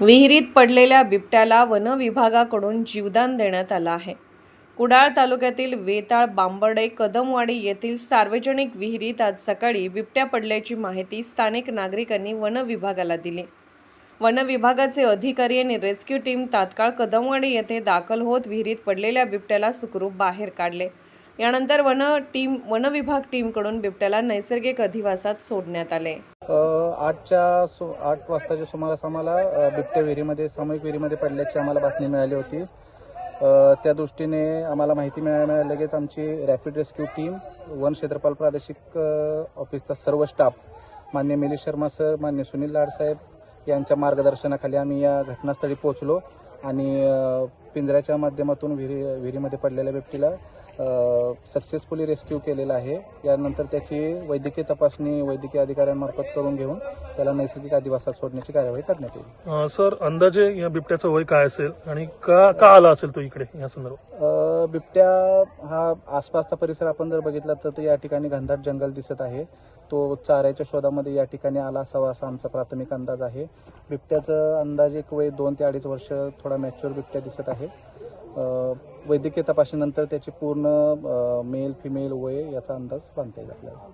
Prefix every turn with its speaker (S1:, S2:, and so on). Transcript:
S1: विहिरीत पडलेल्या बिबट्याला वन विभागाकडून जीवदान देण्यात आलं आहे। कुडाळ तालुक्यातील वेताळ, बांबर्डे, कदमवाडी येथील सार्वजनिक विहिरीत आज सकाळी बिबट्या पडल्याची माहिती स्थानिक नागरिकांनी वन विभागाला दिली। वन विभागाचे अधिकारी आणि रेस्क्यू टीम तात्काळ कदमवाडी येथे दाखल होत विहिरीत पडलेल्या बिबट्याला सुखरूप बाहेर काढले। यानंतर वन विभाग टीमकडून बिबट्याला नैसर्गिक अधिवासात सोडण्यात आले।
S2: 8 वाजताच्या सुमारास आम्हाला बिबट्या विहिरीमध्ये सामूहिक विहिरीमध्ये पडल्याची आम्हाला बातमी मिळाली होती। त्या दृष्टीने आम्हाला माहिती मिळाल्या लगेच आमची रॅपिड रेस्क्यू टीम, वन क्षेत्रपाल प्रादेशिक ऑफिसचा सर्व स्टाफ, मान्य मिलिंद शर्मा सर, मान्य सुनील लाड साहेब यांच्या मार्गदर्शनाखाली आम्ही या घटनास्थळी पोहोचलो आणि पिंजऱ्याच्या माध्यमातून विहिरीमध्ये पडलेल्या बिबटीला सक्सेसफुली रेस्क्यू केलेला आहे। यानंतर त्याची वैद्यकीय तपासणी वैद्यकीय अधिकाऱ्यांमार्फत करून घेऊन त्याला नैसर्गिक अधिवासात सोडण्याची कार्यवाही करण्यात येईल।
S3: सर, अंदाजे या बिबट्याचं वय काय असेल आणि का आला असेल तो इकडे या संदर्भात?
S2: बिबट्या हा आसपासचा परिसर आपण जर बघितला तर या ठिकाणी घनदाट जंगल दिसत आहे। तो चाऱ्याच्या शोधामध्ये या ठिकाणी आला असावा असा आमचा प्राथमिक अंदाज आहे। बिबट्याचं अंदाजे एक वय 2 ते 2.5 वर्ष थोडा मॅच्युअर बिबट्या दिसत आहे। वैद्यकीय तपासणीनंतर त्याची पूर्ण मेल फिमेल वय याचा अंदाज बांधता येईल आपल्याला।